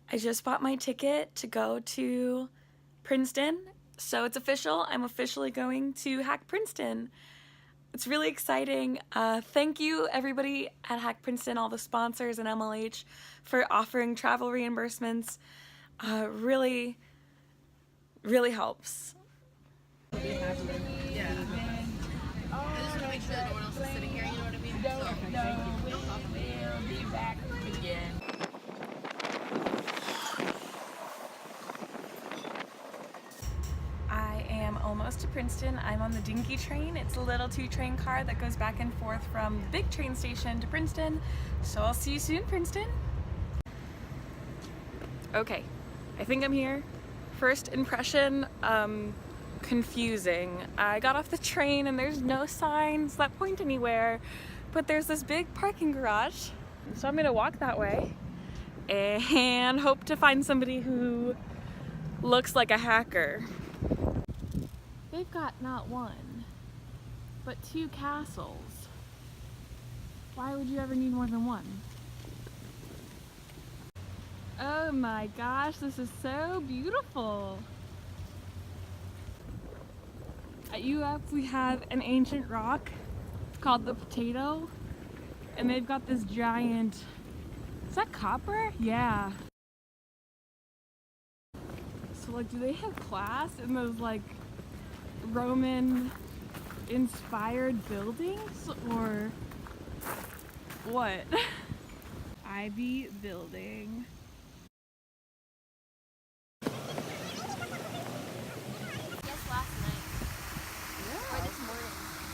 I just bought my ticket to go to Princeton, so it's official. I'm officially going to Hack Princeton. It's really exciting. Thank you everybody at Hack Princeton, all the sponsors and MLH for offering travel reimbursements. Really helps. Yeah. I just want to make sure that no one else is sitting here, you know what I mean? We'll be back again. I am almost to Princeton. I'm on the Dinky train. It's a little 2-train car that goes back and forth from the big train station to Princeton. So I'll see you soon, Princeton. Okay, I think I'm here. First impression, confusing. I got off the train and there's no signs that point anywhere, but there's this big parking garage. So I'm gonna walk that way and hope to find somebody who looks like a hacker. They've got not one, but 2 castles. Why would you ever need more than one? Oh my gosh, this is so beautiful. At UF we have an ancient rock called the Potato, and they've got this giant, is that copper? Yeah. So like, do they have class in those like Roman inspired buildings or what? Ivy building.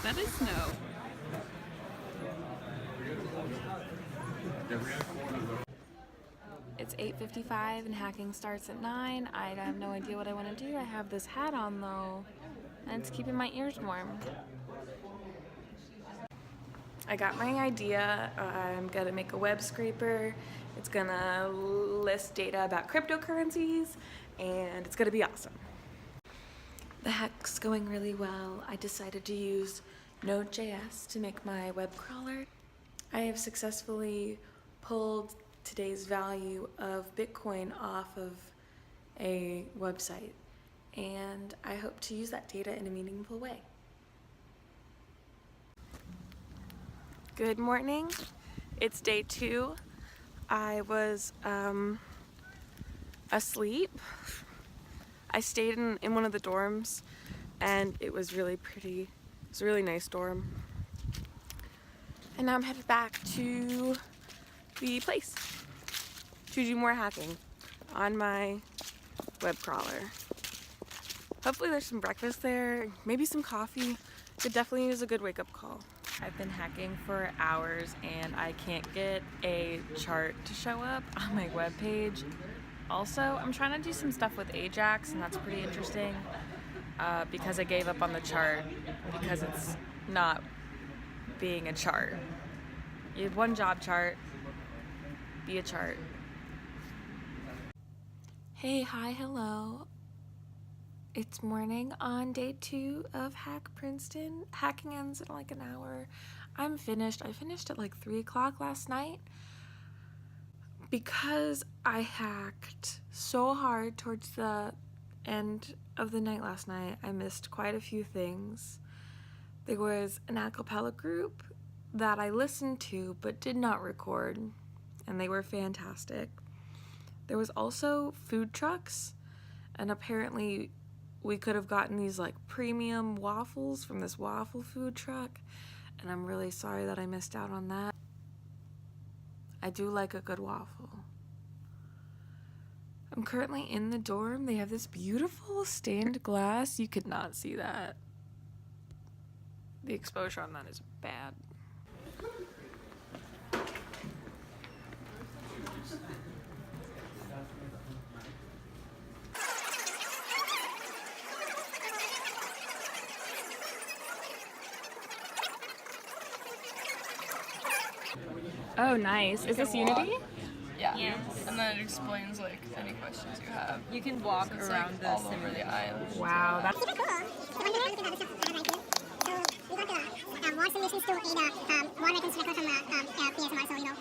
That is snow. It's 8:55 and hacking starts at 9. I have no idea what I want to do. I have this hat on though, and it's keeping my ears warm. I got my idea. I'm gonna make a web scraper. It's gonna list data about cryptocurrencies, and it's gonna be awesome. The hack's going really well. I decided to use Node.js to make my web crawler. I have successfully pulled today's value of Bitcoin off of a website, and I hope to use that data in a meaningful way. Good morning. It's day 2. I was asleep. I stayed in one of the dorms, and it was really pretty. It's a really nice dorm. And now I'm headed back to the place to do more hacking on my web crawler. Hopefully there's some breakfast there, maybe some coffee. It definitely is a good wake-up call. I've been hacking for hours and I can't get a chart to show up on my webpage. Also, I'm trying to do some stuff with Ajax, and that's pretty interesting because I gave up on the chart because it's not being a chart. You have one job chart, be a chart. Hey, hi, hello. It's morning on day 2 of Hack Princeton. Hacking ends in like an hour. I'm finished. I finished at like 3 o'clock last night. Because I hacked so hard towards the end of the night last night, I missed quite a few things. There was an a cappella group that I listened to but did not record, and they were fantastic. There was also food trucks, and apparently we could have gotten these like premium waffles from this waffle food truck, and I'm really sorry that I missed out on that. I do like a good waffle. I'm currently in the dorm. They have this beautiful stained glass. You could not see that. The exposure on that is bad. Oh, nice. Is this Unity? Yeah. Yes. And then it explains like any questions you have. You can walk It's around like the all over the island. Wow, that's Super cool. So one thing I looked at so we got the water solutions to a water making sprinkler from PSMR, so you know.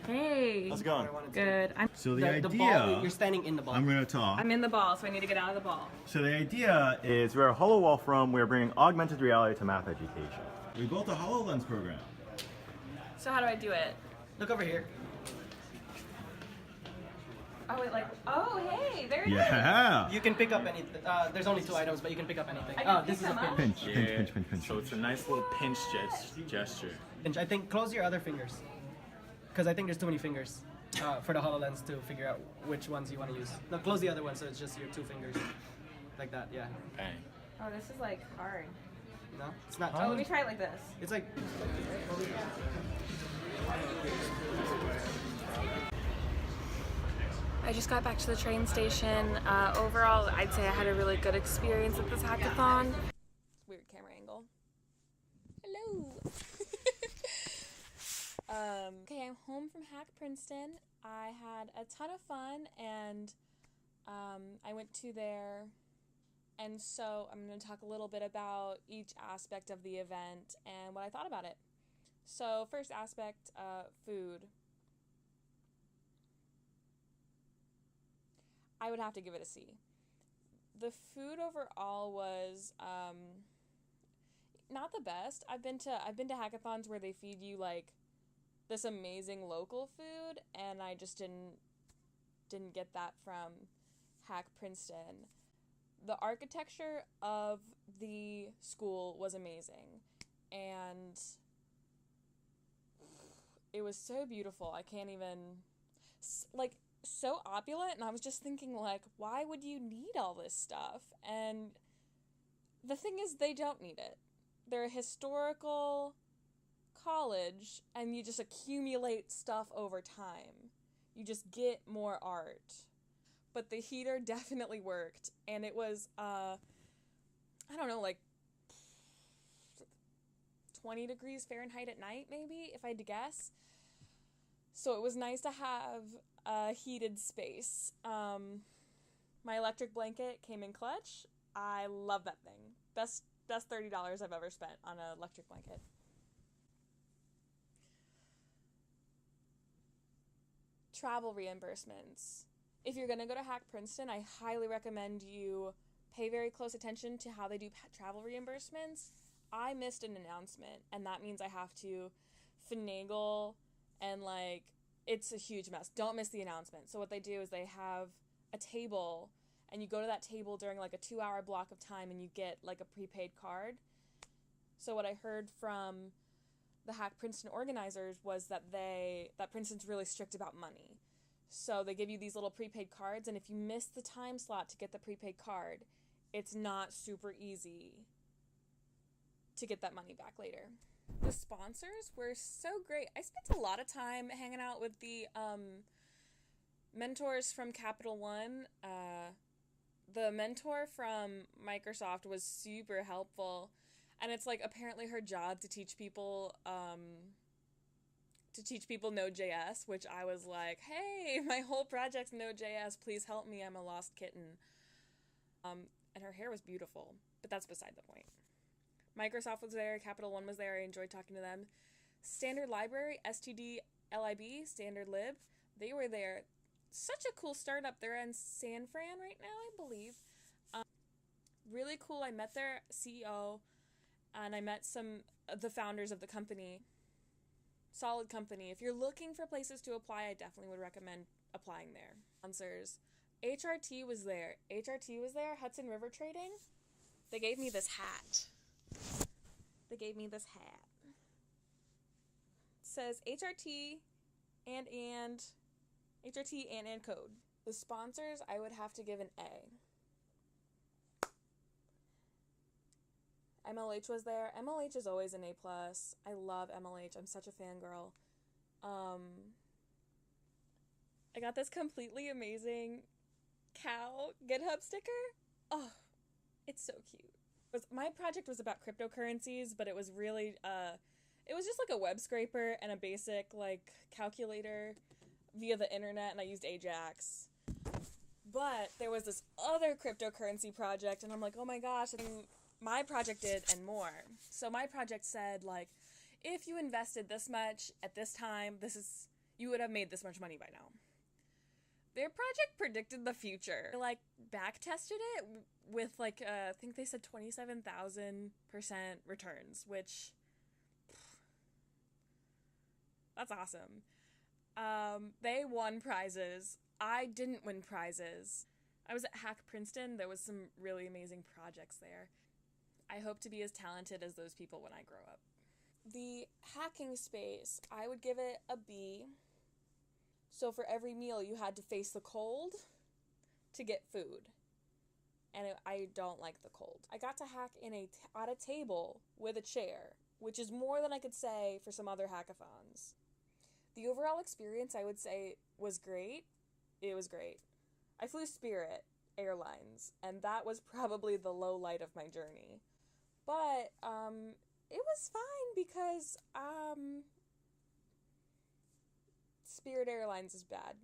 Hey. How's it going? Good. So the The ball, idea, you're standing in the ball. I'm going to talk. I'm in the ball, so I need to get out of the ball. So the idea is we're a HoloWall from, we're bringing augmented reality to math education. We built a HoloLens program. So how do I do it? Look over here. Oh, wait, oh, hey, there it is. Yeah! You can pick up any. There's only 2 items, but you can pick up anything. I can This pick is a them up? pinch. Pinch. So it's a nice little pinch gesture. Pinch. I think close your other fingers, because I think there's too many fingers for the HoloLens to figure out which ones you want to use. No, close the other one so it's just your 2 fingers, like that. Yeah. Bang. Oh, this is like hard. No, it's not. Oh, let me try it like this. It's like. I just got back to the train station. Overall, I'd say I had a really good experience at this hackathon. Weird camera angle. Hello. Okay, I'm home from Hack Princeton. I had a ton of fun, and I went to there, and so I'm going to talk a little bit about each aspect of the event and what I thought about it. So, first aspect, food. I would have to give it a C. The food overall was not the best. I've been to hackathons where they feed you like this amazing local food, and I just didn't get that from Hack Princeton. The architecture of the school was amazing, and it was so beautiful. I can't even so opulent, and I was just thinking, like, why would you need all this stuff? And the thing is, they don't need it. They're a historical college, and you just accumulate stuff over time. You just get more art. But the heater definitely worked, and it was, I don't know, like 20 degrees Fahrenheit at night, maybe, if I had to guess. So it was nice to have a heated space. My electric blanket came in clutch. I love that thing. Best $30 I've ever spent on an electric blanket. Travel reimbursements. If you're going to go to Hack Princeton, I highly recommend you pay very close attention to how they do travel reimbursements. I missed an announcement, and that means I have to finagle, and like, it's a huge mess. Don't miss the announcement. So what they do is they have a table, and you go to that table during like a 2-hour block of time, and you get like a prepaid card. So what I heard from the Hack Princeton organizers was that Princeton's really strict about money. So they give you these little prepaid cards, and if you miss the time slot to get the prepaid card, it's not super easy to get that money back later. The sponsors were so great. I spent a lot of time hanging out with the mentors from Capital One. The mentor from Microsoft was super helpful, and it's like apparently her job to teach people Node.js, which I was like, hey, my whole project's Node.js, please help me, I'm a lost kitten. And her hair was beautiful, but that's beside the point. Microsoft was there, Capital One was there, I enjoyed talking to them. Standard Library, STD-LIB, Standard Lib, they were there. Such a cool startup. They're in San Fran right now, I believe. Really cool. I met their CEO, and I met some of the founders of the company. Solid company. If you're looking for places to apply, I definitely would recommend applying there. Sponsors. HRT was there. Hudson River Trading. They gave me this hat. It says HRT and code. The sponsors, I would have to give an A. MLH was there. MLH is always an A+. I love MLH. I'm such a fangirl. I got this completely amazing cow GitHub sticker. Oh, it's so cute. My project was about cryptocurrencies, but it was really, it was just like a web scraper and a basic like calculator via the internet, and I used Ajax. But there was this other cryptocurrency project, and I'm like, oh my gosh, and my project did and more. So my project said, like, if you invested this much at this time, you would have made this much money by now. Their project predicted the future. Like, back tested it with, like, I think they said 27,000% returns, which, that's awesome. They won prizes. I didn't win prizes. I was at Hack Princeton. There was some really amazing projects there. I hope to be as talented as those people when I grow up. The hacking space, I would give it a B. So for every meal, you had to face the cold to get food. And I don't like the cold. I got to hack at a table with a chair, which is more than I could say for some other hackathons. The overall experience, I would say, was great. It was great. I flew Spirit Airlines, and that was probably the low light of my journey. But it was fine because Spirit Airlines is bad.